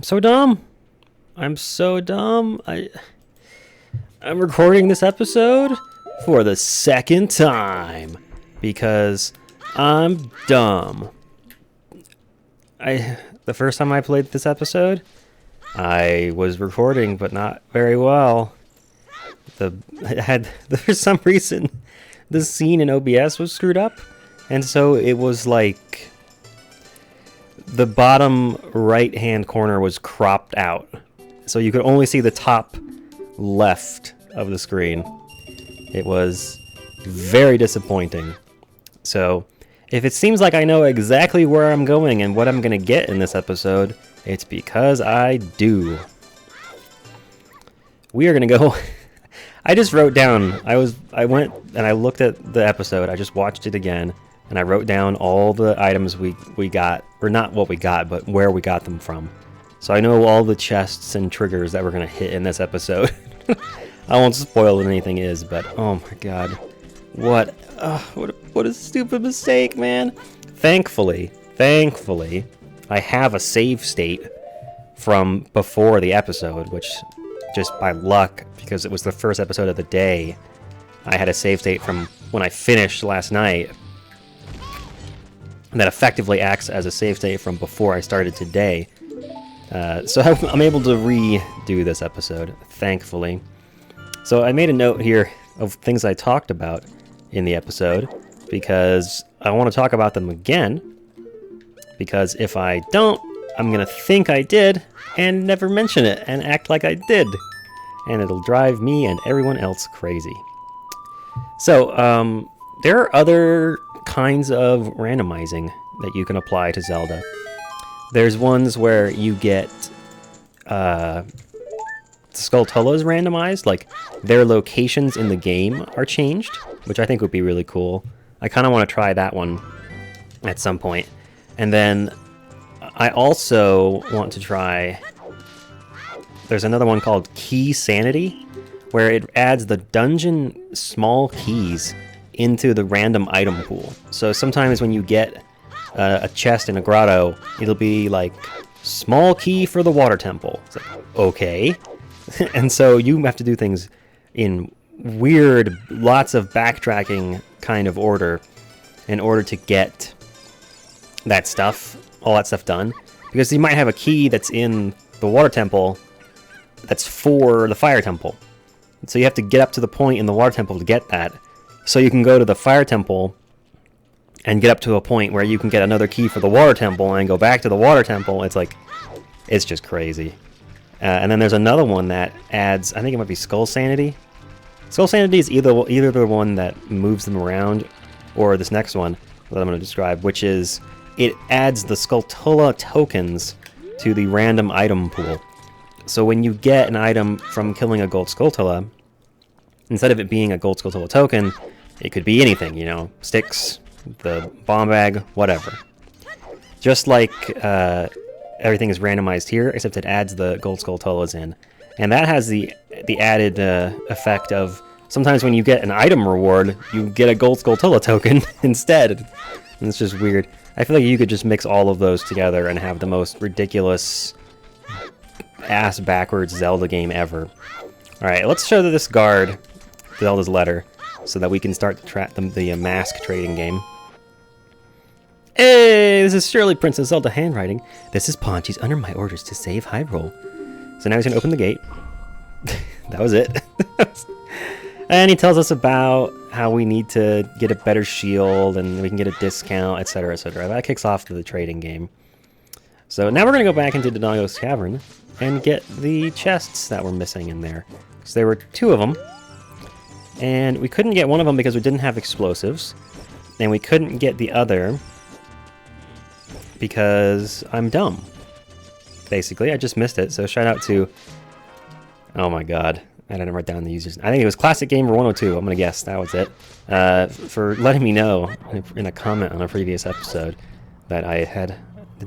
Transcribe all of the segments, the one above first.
so dumb. I'm so dumb. I'm recording this episode for the second time because I'm dumb. The first time I played this episode, I was recording, but not very well. For some reason, the scene in OBS was screwed up, and so it was like the bottom right-hand corner was cropped out, so you could only see the top left of the screen. It was very disappointing. So, if it seems like I know exactly where I'm going and what I'm going to get in this episode, it's because I do. We are going to go... I just wrote down, I went and I looked at the episode, I just watched it again, and I wrote down all the items we got, or not what we got, but where we got them from. So I know all the chests and triggers that we're going to hit in this episode. I won't spoil what anything is, but oh my god. What a stupid mistake, man. Thankfully, I have a save state from before the episode, which just by luck, because it was the first episode of the day, I had a save state from when I finished last night that effectively acts as a save state from before I started today. So I'm able to redo this episode, thankfully. So I made a note here of things I talked about in the episode, because I want to talk about them again, because if I don't, I'm going to think I did and never mention it and act like I did. And it'll drive me and everyone else crazy. So, there are other kinds of randomizing that you can apply to Zelda. There's ones where you get Skulltulas randomized, like their locations in the game are changed, which I think would be really cool. I kind of want to try that one at some point. And then I also want to try... There's another one called Key Sanity, where it adds the dungeon small keys into the random item pool. So sometimes when you get a chest in a grotto, it'll be like, small key for the water temple. It's like, okay. And so you have to do things in weird, lots of backtracking kind of order in order to get that stuff, all that stuff done. Because you might have a key that's in the water temple that's for the fire temple. So you have to get up to the point in the water temple to get that. So you can go to the fire temple and get up to a point where you can get another key for the water temple and go back to the water temple. It's like, it's just crazy. And then there's another one that adds, I think it might be Skull Sanity. Skull Sanity is either the one that moves them around, or this next one that I'm going to describe, which is, it adds the Skulltula tokens to the random item pool. So when you get an item from killing a gold Skulltula, instead of it being a gold Skulltula token, it could be anything, you know, sticks, the bomb bag, whatever. Just like everything is randomized here, except it adds the gold Skulltulas in. And that has the added effect of, sometimes when you get an item reward, you get a gold Skulltula token instead. And it's just weird. I feel like you could just mix all of those together and have the most ridiculous ass-backwards Zelda game ever. Alright, let's show this guard Zelda's letter so that we can start the mask trading game. Hey, this is surely Princess Zelda handwriting. This is Ponchi's under my orders to save Hyrule. So now he's going to open the gate. That was it. And he tells us about how we need to get a better shield and we can get a discount, etc., etc. That kicks off the trading game. So now we're going to go back into Dodongo's Cavern and get the chests that were missing in there. So there were two of them. And we couldn't get one of them because we didn't have explosives. And we couldn't get the other because I'm dumb. Basically, I just missed it. So shout out to... Oh my god. I didn't write down the users. I think it was Classic Gamer 102. I'm going to guess that was it. For letting me know in a comment on a previous episode that I had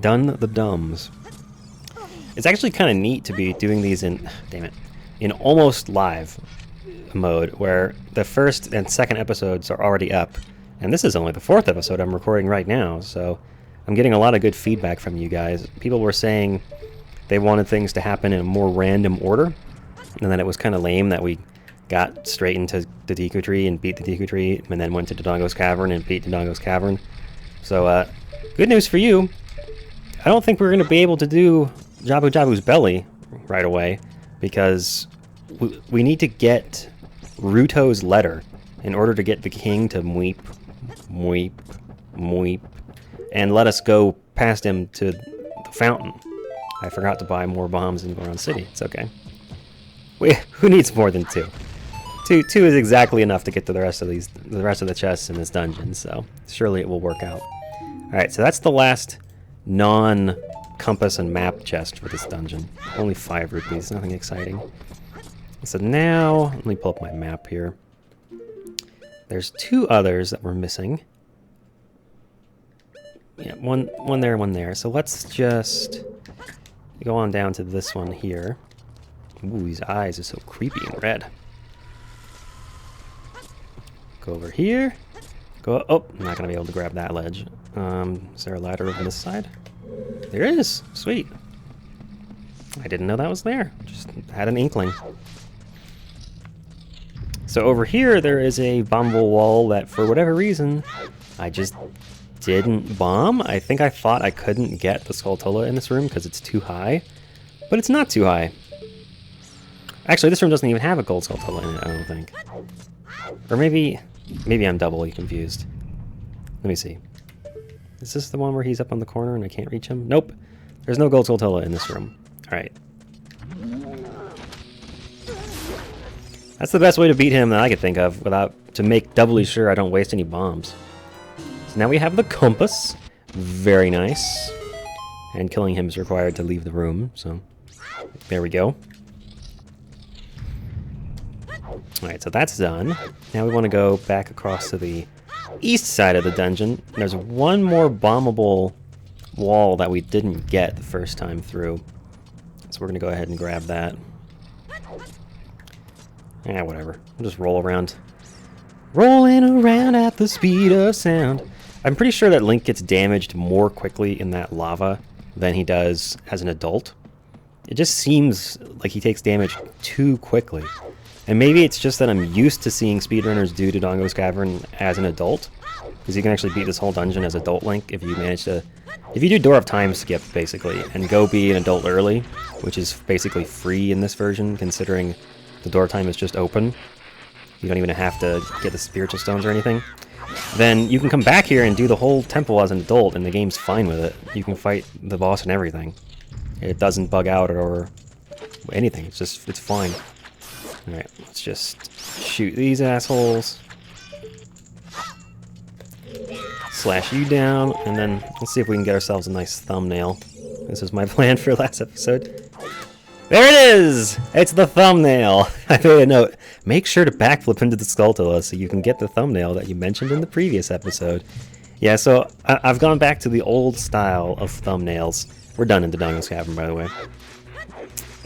done the dumbs. It's actually kind of neat to be doing these in... Damn it. In almost live mode, where the first and second episodes are already up. And this is only the fourth episode I'm recording right now, so I'm getting a lot of good feedback from you guys. People were saying they wanted things to happen in a more random order, and then it was kind of lame that we got straight into the Deku Tree and beat the Deku Tree, and then went to Dodongo's Cavern and beat Dodongo's Cavern. So, good news for you. I don't think we're going to be able to do Jabu Jabu's belly right away, because we need to get Ruto's letter in order to get the king to mweep, mweep, mweep, and let us go past him to the fountain. I forgot to buy more bombs in Goron City. It's okay. Who needs more than two? Two is exactly enough to get to the rest of the chests in this dungeon, so surely it will work out. Alright, so that's the last non-compass and map chest for this dungeon. Only 5 rupees, nothing exciting. So now, let me pull up my map here. There's 2 others that we're missing. Yeah, one there, one there. So let's just go on down to this one here. Ooh, these eyes are so creepy and red. Go over here. Go. Oh, I'm not gonna be able to grab that ledge. Is there a ladder over this side? There is. Sweet. I didn't know that was there. Just had an inkling. So over here, there is a bombable wall that, for whatever reason, I just didn't bomb. I think I thought I couldn't get the Skulltula in this room because it's too high, but it's not too high. Actually, this room doesn't even have a gold Skulltula in it, I don't think. Or maybe I'm doubly confused. Let me see. Is this the one where he's up on the corner and I can't reach him? Nope. There's no gold Skulltula in this room. Alright. That's the best way to beat him that I could think of, to make doubly sure I don't waste any bombs. So now we have the compass. Very nice. And killing him is required to leave the room, so there we go. Alright, so that's done. Now we want to go back across to the east side of the dungeon. There's one more bombable wall that we didn't get the first time through. So we're going to go ahead and grab that. Yeah, whatever. We'll just roll around. Rolling around at the speed of sound. I'm pretty sure that Link gets damaged more quickly in that lava than he does as an adult. It just seems like he takes damage too quickly. And maybe it's just that I'm used to seeing speedrunners do Dodongo's Cavern as an adult, because you can actually beat this whole dungeon as adult Link if you manage to... If you do Door of Time skip, basically, and go be an adult early, which is basically free in this version, considering the Door of Time is just open. You don't even have to get the spiritual stones or anything. Then you can come back here and do the whole temple as an adult, and the game's fine with it. You can fight the boss and everything. It doesn't bug out or anything. It's fine. Alright, let's just shoot these assholes. Slash you down, and then let's see if we can get ourselves a nice thumbnail. This was my plan for last episode. There it is! It's the thumbnail! I made a note. Make sure to backflip into the Skulltula so you can get the thumbnail that you mentioned in the previous episode. Yeah, so I've gone back to the old style of thumbnails. We're done in Dodongo's Cavern, by the way.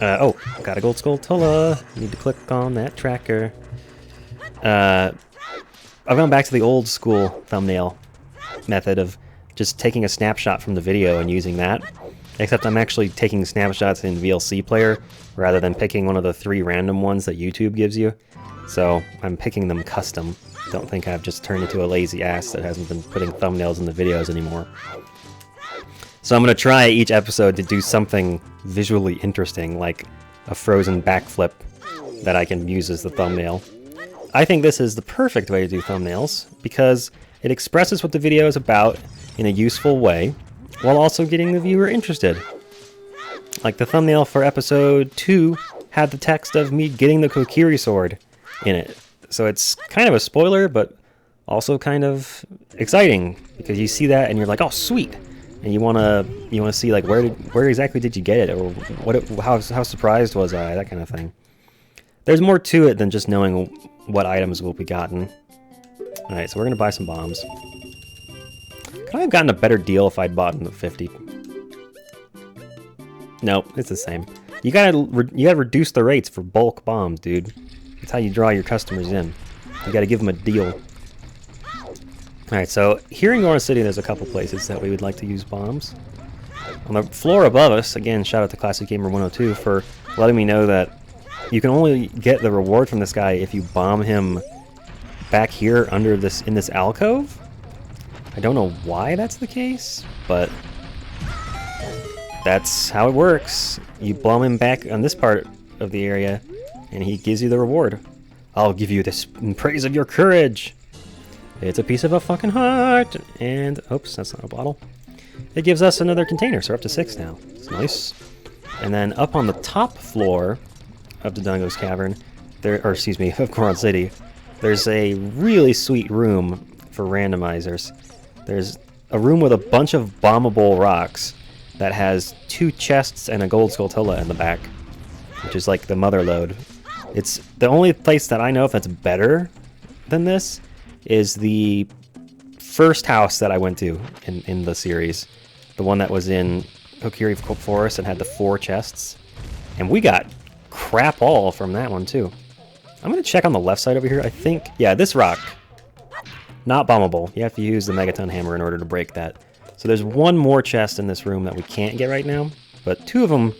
Oh, got a gold Skulltula. Need to click on that tracker. I've gone back to the old school thumbnail method of just taking a snapshot from the video and using that. Except I'm actually taking snapshots in VLC Player rather than picking one of the 3 random ones that YouTube gives you. So I'm picking them custom. Don't think I've just turned into a lazy ass that hasn't been putting thumbnails in the videos anymore. So I'm going to try each episode to do something visually interesting, like a frozen backflip that I can use as the thumbnail. I think this is the perfect way to do thumbnails, because it expresses what the video is about in a useful way, while also getting the viewer interested. Like the thumbnail for episode 2 had the text of me getting the Kokiri sword in it. So it's kind of a spoiler, but also kind of exciting, because you see that and you're like, oh sweet! And you wanna see like where exactly did you get it, or how surprised was I, that kind of thing. There's more to it than just knowing what items will be gotten. Alright, so we're gonna buy some bombs. Could I have gotten a better deal if I'd bought them at 50? Nope, it's the same. You gotta reduce the rates for bulk bombs, dude. That's how you draw your customers in. You gotta give them a deal. Alright, so here in Goron City there's a couple places that we would like to use bombs. On the floor above us, again, shout out to Classic Gamer 102 for letting me know that you can only get the reward from this guy if you bomb him back here under this in this alcove. I don't know why that's the case, but that's how it works. You bomb him back on this part of the area, and he gives you the reward. I'll give you this in praise of your courage. It's a piece of a fucking heart, and oops, that's not a bottle. It gives us another container, so we're up to 6 now. It's nice. And then up on the top floor of the Dungo's Cavern, or excuse me, of Goron City, there's a really sweet room for randomizers. There's a room with a bunch of bombable rocks that has 2 chests and a gold skulltula in the back, which is like the mother lode. It's the only place that I know if that's better than this is the first house that I went to in the series. The one that was in Kokiri Forest and had the 4 chests. And we got crap all from that one too. I'm going to check on the left side over here. I think, yeah, this rock, not bombable. You have to use the Megaton Hammer in order to break that. So there's 1 more chest in this room that we can't get right now, but 2 of them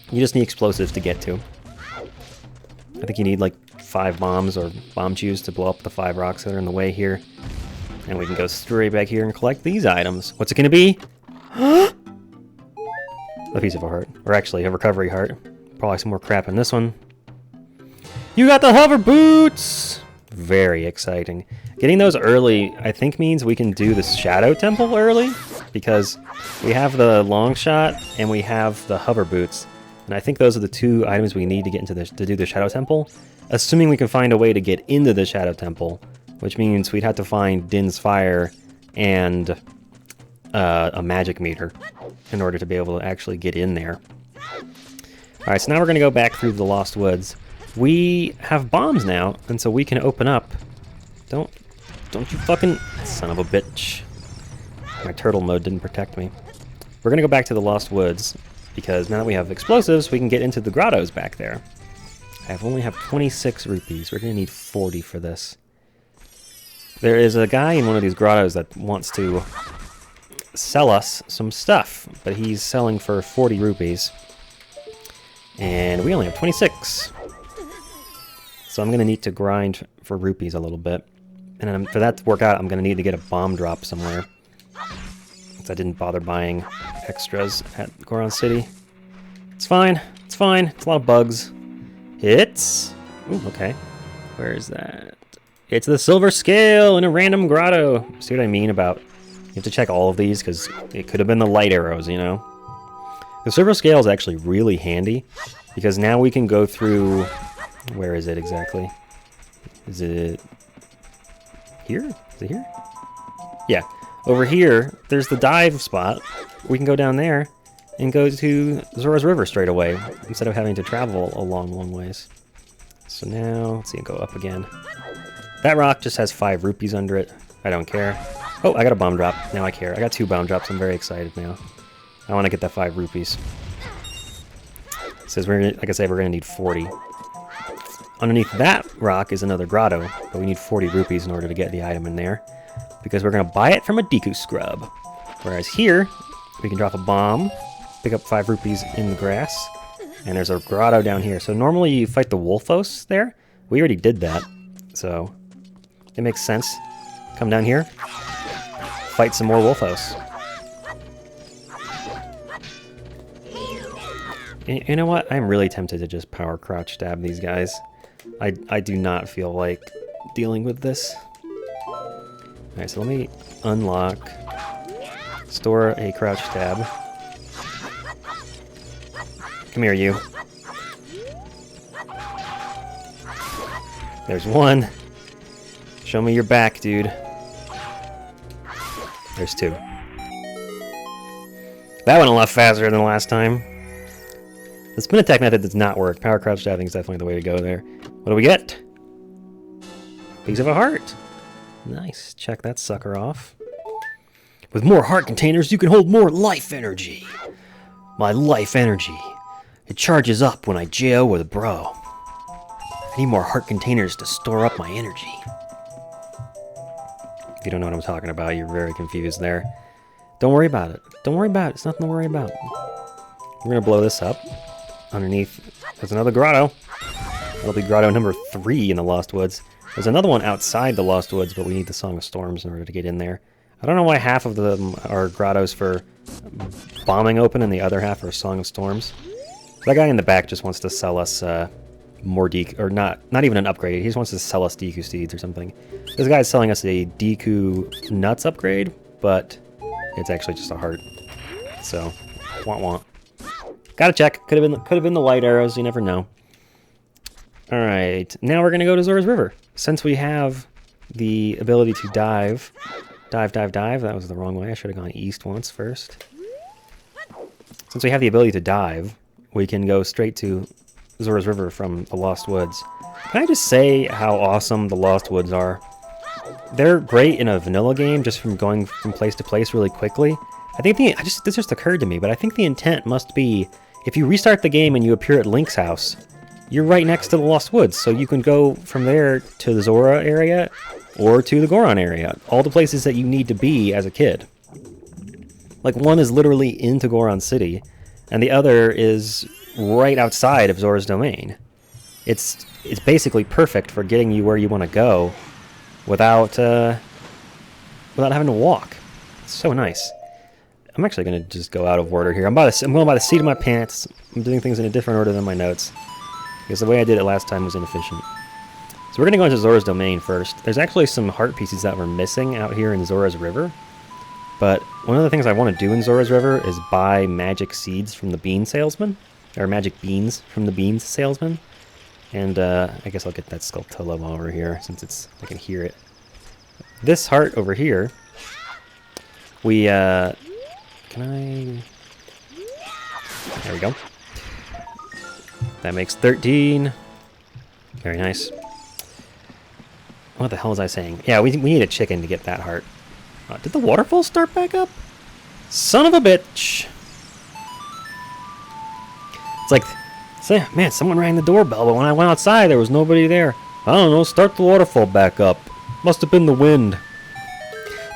you just need explosives to get to. I think you need like 5 bombs or bomb chews to blow up the 5 rocks that are in the way here. And we can go straight back here and collect these items. What's it going to be? A piece of a heart. Or actually, a recovery heart. Probably some more crap in this one. You got the hover boots! Very exciting. Getting those early, I think, means we can do the Shadow Temple early. Because we have the long shot and we have the hover boots. And I think those are the 2 items we need to get into to do the Shadow Temple. Assuming we can find a way to get into the Shadow Temple. Which means we'd have to find Din's Fire and a magic meter in order to be able to actually get in there. Alright, so now we're going to go back through the Lost Woods. We have bombs now, and so we can open up. Don't you fucking son of a bitch. My turtle mode didn't protect me. We're going to go back to the Lost Woods, because now that we have explosives, we can get into the grottos back there. I only have 26 rupees. We're going to need 40 for this. There is a guy in one of these grottos that wants to sell us some stuff, but he's selling for 40 rupees. And we only have 26. So I'm going to need to grind for rupees a little bit. And then for that to work out, I'm going to need to get a bomb drop somewhere. Since I didn't bother buying extras at Goron City. It's fine. It's fine. It's a lot of bugs. It's... Ooh, okay. Where is that? It's the silver scale in a random grotto. See what I mean about... You have to check all of these because it could have been the light arrows, you know? The silver scale is actually really handy because now we can go through... Where is it exactly? Is it... Here? Is it here? Yeah. Over here, there's the dive spot. We can go down there and go to Zora's River straight away instead of having to travel a long ways. So now, let's see, go up again. That rock just has 5 rupees under it. I don't care. Oh, I got a bomb drop. Now I care. I got 2 bomb drops. I'm very excited now. I want to get that 5 rupees. It says we're gonna, like I said, we're going to need 40. Underneath that rock is another grotto, but we need 40 rupees in order to get the item in there. Because we're going to buy it from a Deku Scrub. Whereas here, we can drop a bomb, pick up 5 rupees in the grass, and there's a grotto down here. So normally you fight the Wolfos there. We already did that, so it makes sense. Come down here, fight some more Wolfos. You know what? I'm really tempted to just power crouch stab these guys. I do not feel like dealing with this. Alright, so let me unlock, store a crouch stab. Come here, you. There's one. Show me your back, dude. There's 2. That went a lot faster than last time. The spin attack method does not work. Power crouch stabbing is definitely the way to go there. What do we get? Piece of a heart. Nice. Check that sucker off. With more heart containers, you can hold more life energy. My life energy. It charges up when I JO with a bro. I need more heart containers to store up my energy. If you don't know what I'm talking about, you're very confused there. Don't worry about it. Don't worry about it. It's nothing to worry about. We're gonna blow this up. Underneath, there's another grotto. That'll be grotto number 3 in the Lost Woods. There's another one outside the Lost Woods, but we need the Song of Storms in order to get in there. I don't know why half of them are grottos for bombing open and the other half are Song of Storms. That guy in the back just wants to sell us more Deku, or not even an upgrade. He just wants to sell us Deku seeds or something. This guy's selling us a Deku nuts upgrade, but it's actually just a heart. So, want. Gotta check. Could have been the light arrows. You never know. All right, now we're gonna go to Zora's River. Since we have the ability to dive. That was the wrong way. I should have gone east once first. Since we have the ability to dive, we can go straight to Zora's River from the Lost Woods. Can I just say how awesome the Lost Woods are? They're great in a vanilla game, just from going from place to place really quickly. I think this just occurred to me, but I think the intent must be, if you restart the game and you appear at Link's house, you're right next to the Lost Woods, so you can go from there to the Zora area or to the Goron area. All the places that you need to be as a kid. Like, one is literally into Goron City, and the other is right outside of Zora's Domain. It's basically perfect for getting you where you want to go without having to walk. It's so nice. I'm actually going to just go out of order here. I'm going by the seat of my pants. I'm doing things in a different order than my notes, because the way I did it last time was inefficient. So we're going to go into Zora's Domain first. There's actually some heart pieces that we're missing out here in Zora's River. But one of the things I want to do in Zora's River is buy magic seeds from the bean salesman. Or magic beans from the beans salesman. And I guess I'll get that Skulltula over here since I can hear it. This heart over here, we, there we go. That makes 13. Very nice. What the hell was I saying? Yeah, we need a chicken to get that heart. Did the waterfall start back up? Son of a bitch! It's like, man, someone rang the doorbell, but when I went outside, there was nobody there. I don't know, start the waterfall back up. Must have been the wind.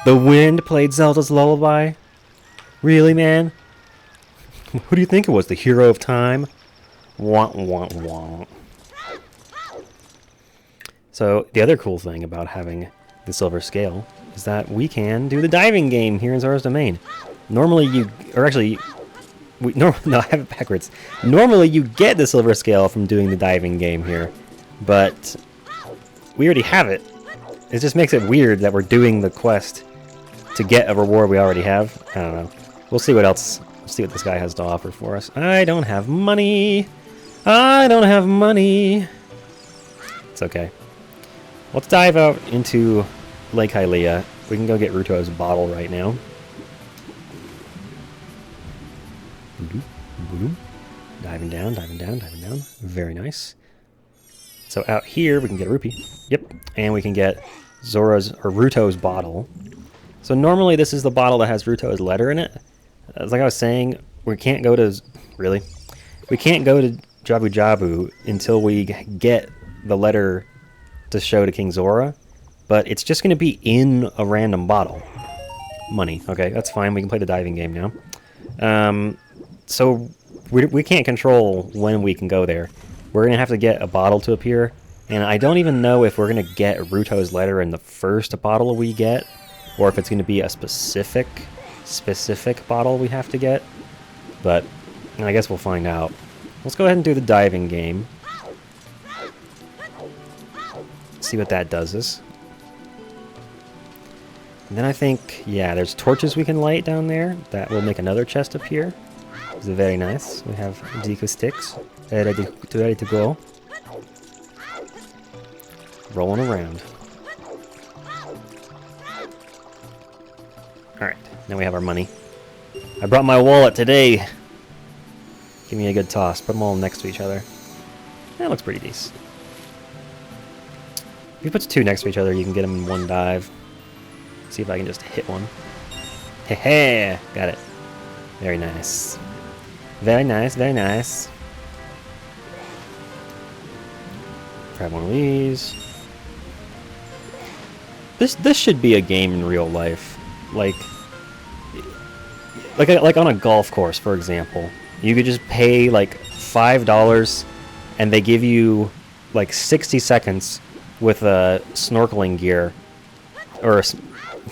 The wind played Zelda's lullaby? Really, man? Who do you think it was, the hero of time? Wah. So, the other cool thing about having the silver scale is that we can do the diving game here in Zora's Domain. Normally no, I have it backwards. Normally you get the silver scale from doing the diving game here, but we already have it. It just makes it weird that we're doing the quest to get a reward we already have. I don't know. We'll see what else. We'll see what this guy has to offer for us. I don't have money. I don't have money. It's okay. Let's dive out into Lake Hylia. We can go get Ruto's bottle right now. Diving down. Very nice. So out here we can get a rupee. Yep. And we can get Ruto's bottle. So normally this is the bottle that has Ruto's letter in it. Like I was saying, we can't go to Jabu Jabu until we get the letter to show to King Zora, but it's just going to be in a random bottle. Money. Okay, that's fine. We can play the diving game now. So we can't control when we can go there. We're going to have to get a bottle to appear, and I don't even know if we're going to get Ruto's letter in the first bottle we get, or if it's going to be a specific bottle we have to get, but I guess we'll find out. Let's go ahead and do the diving game. See what that does us. And then I think, yeah, there's torches we can light down there. That will make another chest appear. It's very nice. We have Deku sticks ready to go. Rolling around. Alright, now we have our money. I brought my wallet today. Give me a good toss. Put them all next to each other. That looks pretty decent. If you put two next to each other, you can get them in one dive. See if I can just hit one. Hey, got it. Very nice. Very nice, very nice. Grab one of these. This should be a game in real life. Like, like on a golf course, for example, you could just pay like $5 and they give you like 60 seconds with a snorkeling gear, or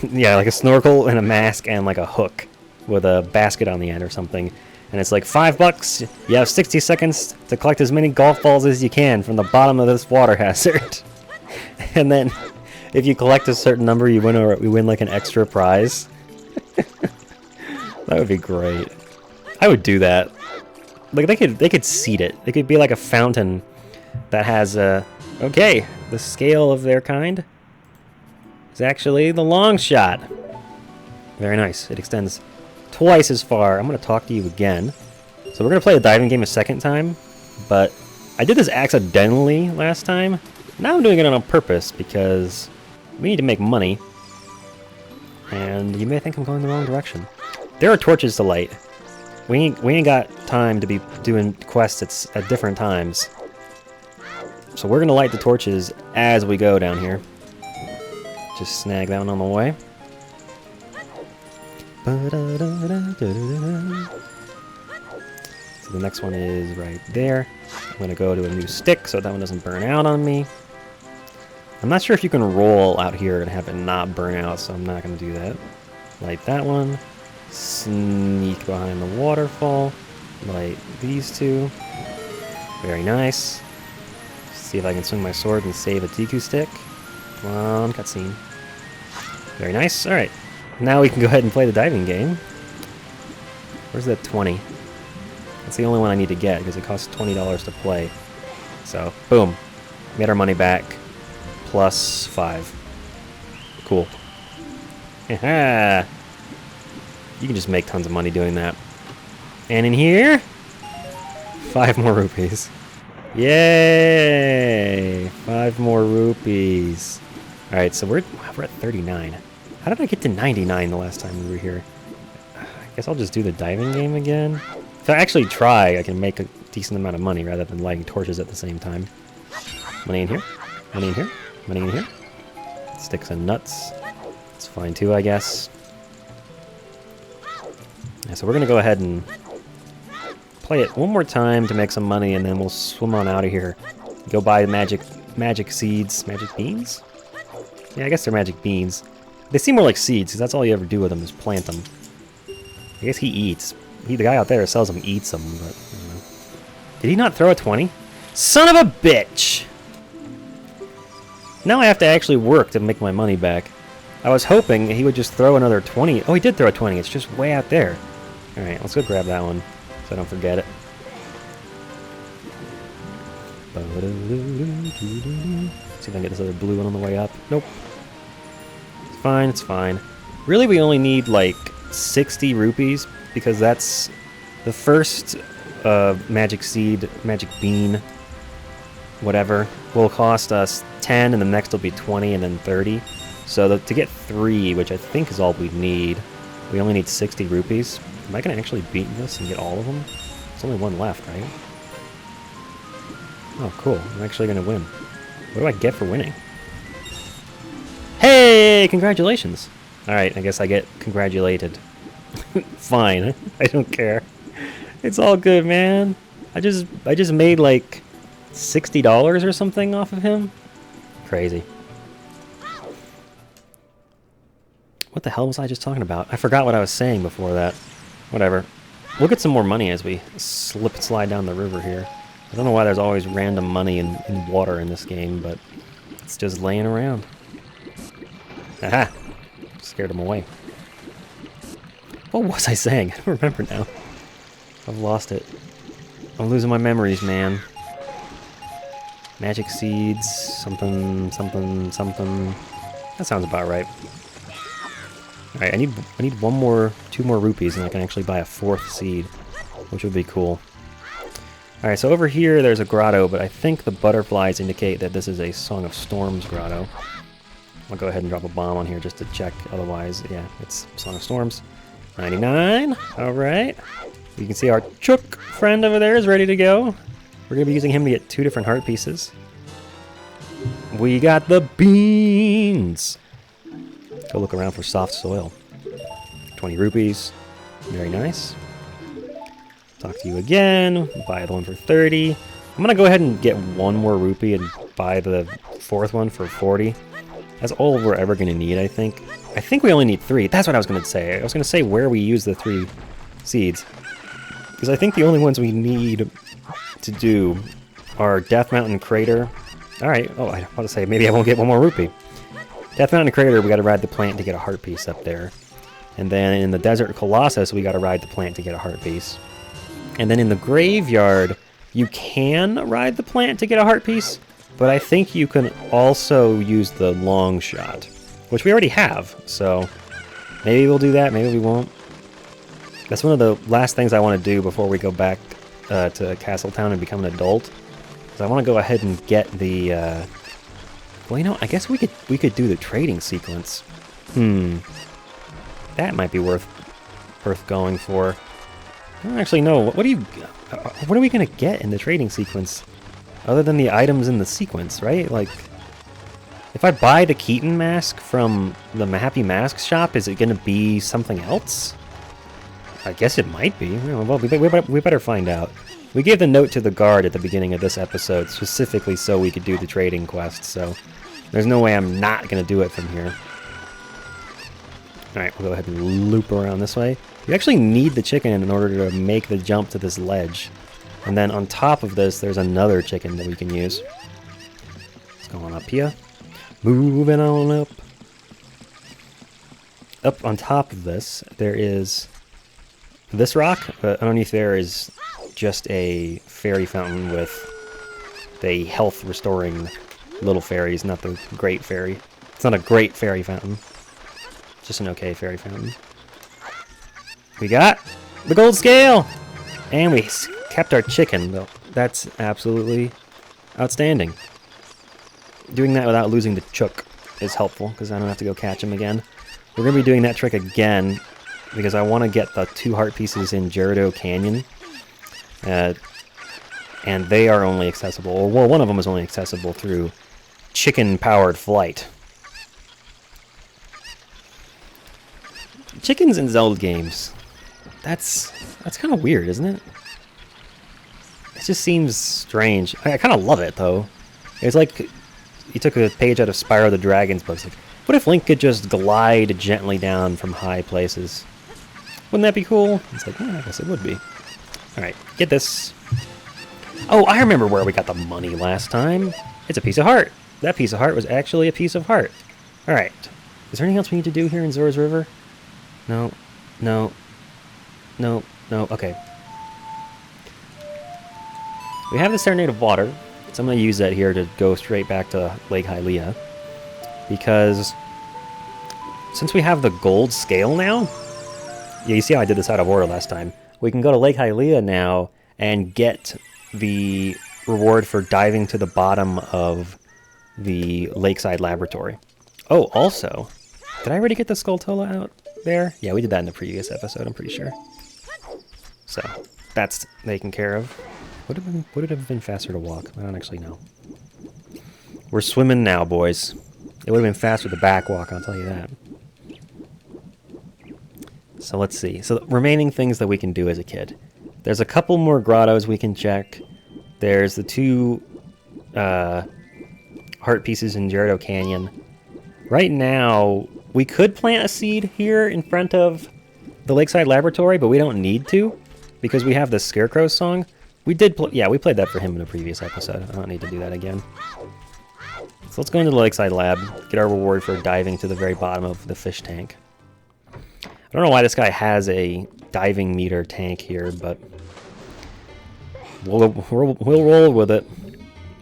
yeah, like a snorkel and a mask and like a hook with a basket on the end or something. And it's like $5. You have 60 seconds to collect as many golf balls as you can from the bottom of this water hazard. And then if you collect a certain number, you win like an extra prize. That would be great. I would do that. Like they could seed it. It could be like a fountain that has okay, the scale of their kind is actually the long shot. Very nice. It extends twice as far. I'm going to talk to you again. So we're going to play the diving game a second time, but I did this accidentally last time. Now I'm doing it on purpose because we need to make money. And you may think I'm going the wrong direction. There are torches to light. We ain't got time to be doing quests at different times. So we're going to light the torches as we go down here. Just snag that one on the way. So the next one is right there. I'm going to go to a new stick so that one doesn't burn out on me. I'm not sure if you can roll out here and have it not burn out, so I'm not going to do that. Light that one. Sneak behind the waterfall. Light these two. Very nice. See if I can swing my sword and save a Deku stick. Come on, cutscene. Very nice. Alright. Now we can go ahead and play the diving game. Where's that 20? That's the only one I need to get because it costs $20 to play. So, boom. We get our money back. Plus 5. Cool. Haha! You can just make tons of money doing that. And in here, 5 more rupees. Yay! 5 more rupees. Alright, so we're at 39. How did I get to 99 the last time we were here? I guess I'll just do the diving game again. If I actually try, I can make a decent amount of money rather than lighting torches at the same time. Money in here. Money in here. Money in here. Sticks and nuts. It's fine too, I guess. Yeah, so we're going to go ahead and play it one more time to make some money, and then we'll swim on out of here. Go buy magic seeds. Magic beans? Yeah, I guess they're magic beans. They seem more like seeds, because that's all you ever do with them is plant them. I guess he eats. The guy out there sells them eats them, but... I don't know. Did he not throw a 20? Son of a bitch! Now I have to actually work to make my money back. I was hoping he would just throw another 20. Oh, he did throw a 20. It's just way out there. Alright, let's go grab that one so I don't forget it. See if I can get this other blue one on the way up. Nope. It's fine, it's fine. Really, we only need like 60 rupees because that's the first magic seed, magic bean, whatever, will cost us 10, and the next will be 20, and then 30. So to get 3, which I think is all we need, we only need 60 rupees. Am I going to actually beat this and get all of them? There's only one left, right? Oh, cool. I'm actually going to win. What do I get for winning? Hey! Congratulations! Alright, I guess I get congratulated. Fine. I don't care. It's all good, man. I just made like $60 or something off of him. Crazy. What the hell was I just talking about? I forgot what I was saying before that. Whatever. We'll get some more money as we slide down the river here. I don't know why there's always random money in water in this game, but it's just laying around. Aha! Scared him away. What was I saying? I don't remember now. I've lost it. I'm losing my memories, man. Magic seeds, something. That sounds about right. Alright, I need 2 more rupees, and I can actually buy a 4th seed, which would be cool. Alright, so over here there's a grotto, but I think the butterflies indicate that this is a Song of Storms grotto. I'll go ahead and drop a bomb on here just to check, otherwise, yeah, it's Song of Storms. 99, alright. You can see our Chook friend over there is ready to go. We're going to be using him to get 2 different heart pieces. We got the beans! Go look around for soft soil. 20 rupees. Very nice. Talk to you again. Buy the one for 30. I'm going to go ahead and get one more rupee and buy the fourth one for 40. That's all we're ever going to need, I think. I think we only need 3. That's what I was going to say. I was going to say where we use the 3 seeds. Because I think the only ones we need to do are Death Mountain Crater. Alright, oh, I was about to say, maybe I won't get one more rupee. Death Mountain Crater, we gotta ride the plant to get a heart piece up there. And then in the Desert Colossus, we gotta ride the plant to get a heart piece. And then in the Graveyard, you can ride the plant to get a heart piece, but I think you can also use the long shot, which we already have, so maybe we'll do that, maybe we won't. That's one of the last things I want to do before we go back to Castletown and become an adult. So I want to go ahead and get the, well, you know, I guess we could do the trading sequence. That might be worth going for. I don't actually know. What are we gonna get in the trading sequence, other than the items in the sequence, right? Like, if I buy the Keaton Mask from the Happy Masks shop, is it gonna be something else? I guess it might be. Well, we better find out. We gave the note to the guard at the beginning of this episode specifically so we could do the trading quest, so there's no way I'm not going to do it from here. Alright, we'll go ahead and loop around this way. You actually need the chicken in order to make the jump to this ledge. And then on top of this, there's another chicken that we can use. Let's go on up here. Moving on up. Up on top of this, there is this rock. Underneath there is just a fairy fountain with the health restoring little fairies, not the great fairy. It's not a great fairy fountain, just an okay fairy fountain. We got the gold scale, and we kept our chicken, though. That's absolutely outstanding. Doing that without losing the chook is helpful, because I don't have to go catch him again. We're going to be doing that trick again, because I want to get the 2 heart pieces in Grotto Canyon. And they are only accessible, well, one of them is only accessible through chicken-powered flight. Chickens in Zelda games. That's kind of weird, isn't it? It just seems strange. I kind of love it, though. It's like you took a page out of Spyro the Dragon's books. Like, what if Link could just glide gently down from high places? Wouldn't that be cool? It's like, yeah, I guess it would be. Alright, get this. Oh, I remember where we got the money last time. It's a piece of heart. That piece of heart was actually a piece of heart. Alright. Is there anything else we need to do here in Zora's River? No. No. No. No. Okay. We have the Serenade of Water, so I'm going to use that here to go straight back to Lake Hylia. Because since we have the gold scale now, yeah, you see how I did this out of order last time. We can go to Lake Hylia now and get the reward for diving to the bottom of the Lakeside Laboratory. Oh, also, did I already get the Skulltula out there? Yeah, we did that in the previous episode, I'm pretty sure. So, that's taken care of. Would it have been faster to walk? I don't actually know. We're swimming now, boys. It would have been faster to back walk, I'll tell you that. So let's see. So the remaining things that we can do as a kid. There's a couple more grottos we can check. There's the 2 heart pieces in Grotto Canyon. Right now, we could plant a seed here in front of the Lakeside Laboratory, but we don't need to because we have the Scarecrow Song. We did, yeah, we played that for him in a previous episode. I don't need to do that again. So let's go into the Lakeside Lab, get our reward for diving to the very bottom of the fish tank. I don't know why this guy has a diving meter tank here, but we'll roll with it.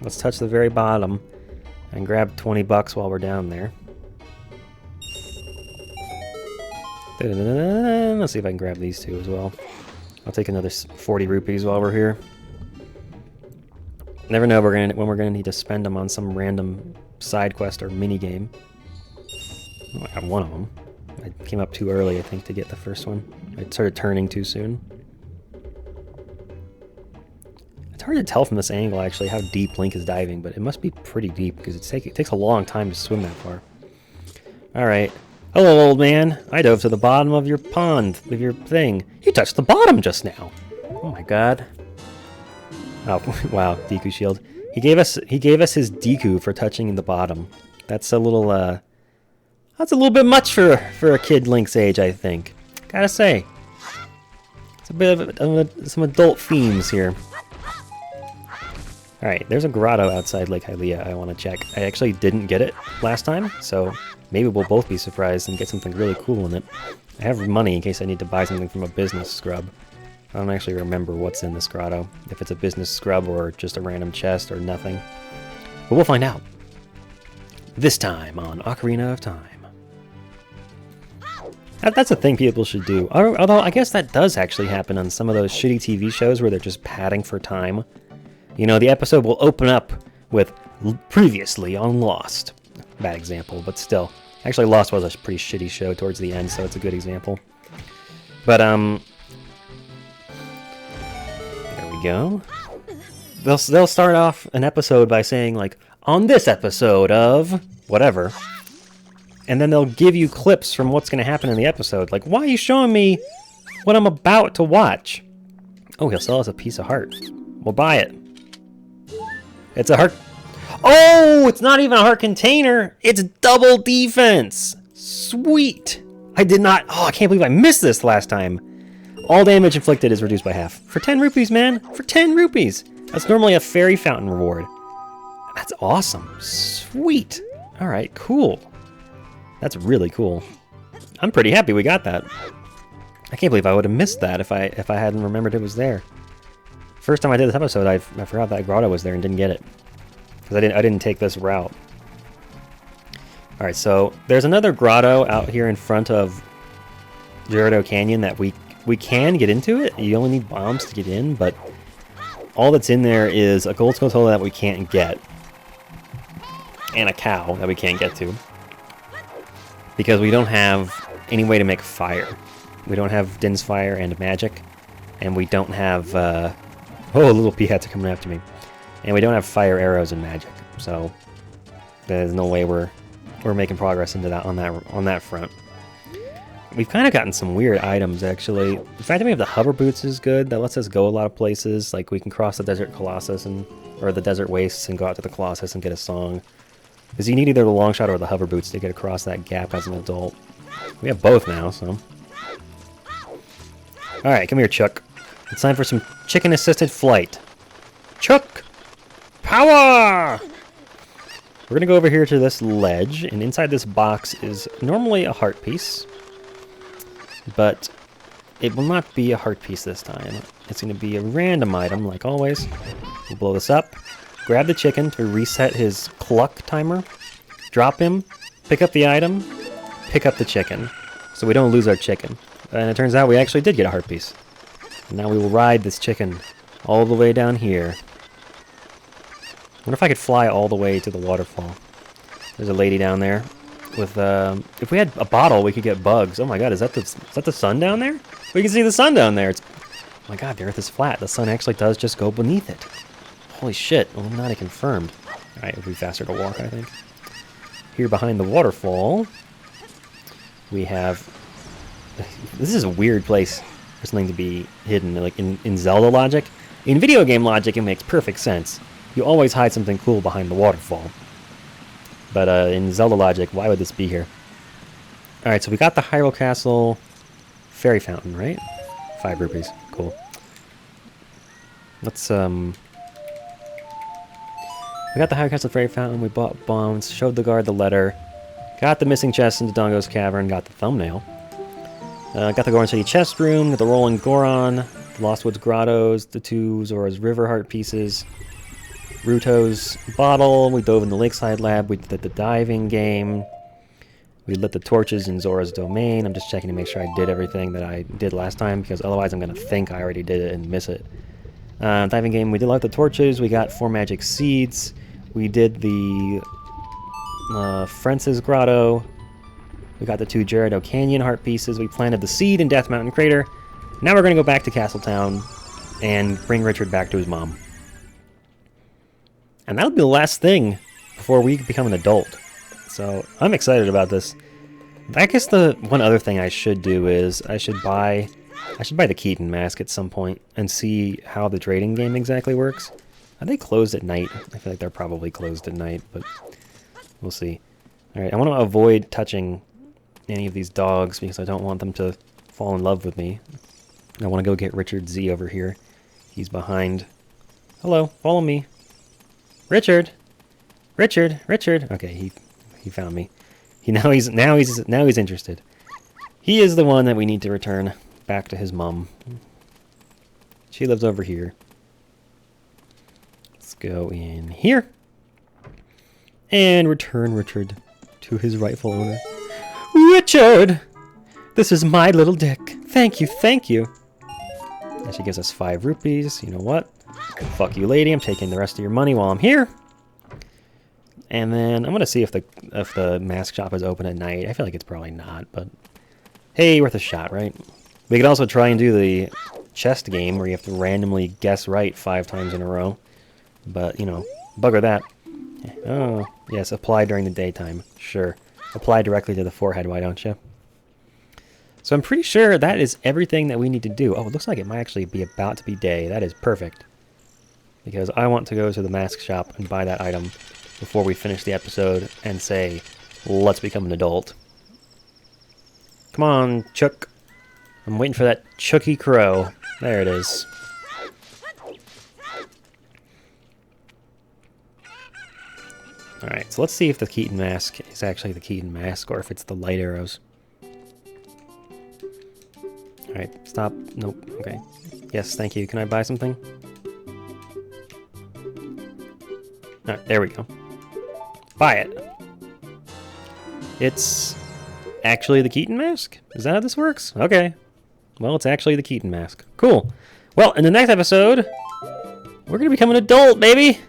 Let's touch the very bottom and grab 20 bucks while we're down there. Let's see if I can grab these 2 as well. I'll take another 40 rupees while we're here. Never know when we're gonna need to spend them on some random side quest or mini game. Oh, I got one of them. I came up too early, I think, to get the first one. I started turning too soon. It's hard to tell from this angle, actually, how deep Link is diving, but it must be pretty deep, because it takes a long time to swim that far. Alright. Hello, old man. I dove to the bottom of your pond, of your thing. You touched the bottom just now. Oh my god. Oh, wow, Deku shield. He gave us his Deku for touching the bottom. That's a little, that's a little bit much for a kid Link's age, I think. Gotta say. It's a bit of some adult themes here. Alright, there's a grotto outside Lake Hylia I want to check. I actually didn't get it last time, so maybe we'll both be surprised and get something really cool in it. I have money in case I need to buy something from a business scrub. I don't actually remember what's in this grotto, if it's a business scrub or just a random chest or nothing. But we'll find out. This time on Ocarina of Time. That's a thing people should do. Although I guess that does actually happen on some of those shitty TV shows where they're just padding for time. You know, the episode will open up with previously on Lost. Bad example, but still. Actually, Lost was a pretty shitty show towards the end, so it's a good example. But, there we go. They'll start off an episode by saying, like, on this episode of whatever. And then they'll give you clips from what's going to happen in the episode. Like, why are you showing me what I'm about to watch? Oh, he'll sell us a piece of heart. We'll buy it. It's a heart. Oh, it's not even a heart container. It's double defense. Sweet. I did not. Oh, I can't believe I missed this last time. All damage inflicted is reduced by half. For 10 rupees, man. For 10 rupees. That's normally a fairy fountain reward. That's awesome. Sweet. All right, cool. That's really cool. I'm pretty happy we got that. I can't believe I would have missed that if I hadn't remembered it was there. First time I did this episode, I forgot that grotto was there and didn't get it. Because I didn't take this route. Alright, so there's another grotto out here in front of Grotto Canyon that we can get into it. You only need bombs to get in, but all that's in there is a gold skull that we can't get. And a cow that we can't get to. Because we don't have any way to make fire. We don't have Din's Fire and magic. And we don't have, oh, little peahats are coming after me. And we don't have fire arrows and magic. So there's no way we're making progress into that on that front. We've kind of gotten some weird items, actually. The fact that we have the hover boots is good. That lets us go a lot of places. Like, we can cross the Desert Colossus or the Desert Wastes and go out to the Colossus and get a song. Because you need either the long shot or the hover boots to get across that gap as an adult. We have both now, so. Alright, come here, Chuck. It's time for some chicken-assisted flight. Chuck! Power! We're gonna go over here to this ledge, and inside this box is normally a heart piece. But it will not be a heart piece this time. It's gonna be a random item, like always. We'll blow this up. Grab the chicken to reset his cluck timer. Drop him. Pick up the item. Pick up the chicken. So we don't lose our chicken. And it turns out we actually did get a heart piece. And now we will ride this chicken all the way down here. I wonder if I could fly all the way to the waterfall. There's a lady down there with, if we had a bottle, we could get bugs. Oh my god, is that the sun down there? We can see the sun down there. It's, oh my god, the earth is flat. The sun actually does just go beneath it. Holy shit, Illuminati confirmed. Alright, it'll be faster to walk, I think. Here behind the waterfall, we have... This is a weird place for something to be hidden, like in Zelda logic. In video game logic, it makes perfect sense. You always hide something cool behind the waterfall. But in Zelda logic, why would this be here? Alright, so we got the Hyrule Castle Fairy Fountain, right? 5 rupees. Cool. Let's, we got the Hyrule Castle Fairy Fountain, we bought bombs, showed the guard the letter, got the missing chest into Dongo's Cavern, got the thumbnail. Got the Goron City chest room, got the Rolling Goron, the Lost Woods Grottos, the 2 Zora's River Heart pieces, Ruto's bottle, we dove in the Lakeside Lab, we did the diving game, we lit the torches in Zora's Domain. I'm just checking to make sure I did everything that I did last time, because otherwise I'm going to think I already did it and miss it. Diving game, we did light the torches, we got 4 magic seeds, we did the Frence's Grotto, we got the 2 Grotto Canyon heart pieces, we planted the seed in Death Mountain Crater. Now we're going to go back to Castletown and bring Richard back to his mom. And that'll be the last thing before we become an adult. So I'm excited about this. I guess the one other thing I should do is I should buy I should buy the Keaton Mask at some point and see how the trading game exactly works. Are they closed at night? I feel like they're probably closed at night, but we'll see. Alright, I want to avoid touching any of these dogs because I don't want them to fall in love with me. I want to go get Richard Z over here. He's behind. Hello, follow me. Richard! Richard! Richard! Okay, he found me. Now he's interested. He is the one that we need to return back to his mom. She lives over here. Let's go in here. And return Richard to his rightful owner. Richard! This is my little dick. Thank you, thank you. And she gives us 5 rupees. You know what? Fuck you, lady. I'm taking the rest of your money while I'm here. And then I'm gonna see if the mask shop is open at night. I feel like it's probably not, but hey, worth a shot, right? We could also try and do the chest game where you have to randomly guess right 5 times in a row. But, you know, bugger that. Oh, yes, apply during the daytime. Sure. Apply directly to the forehead, why don't you? So I'm pretty sure that is everything that we need to do. Oh, it looks like it might actually be about to be day. That is perfect. Because I want to go to the mask shop and buy that item before we finish the episode and say, let's become an adult. Come on, Chook. I'm waiting for that Chooky Crow. There it is. Alright, so let's see if the Keaton Mask is actually the Keaton Mask or if it's the light arrows. Alright, stop. Nope. Okay. Yes, thank you. Can I buy something? Alright, there we go. Buy it. It's actually the Keaton Mask? Is that how this works? Okay. Well, it's actually the Keaton Mask. Cool. Well, in the next episode, we're going to become an adult, baby!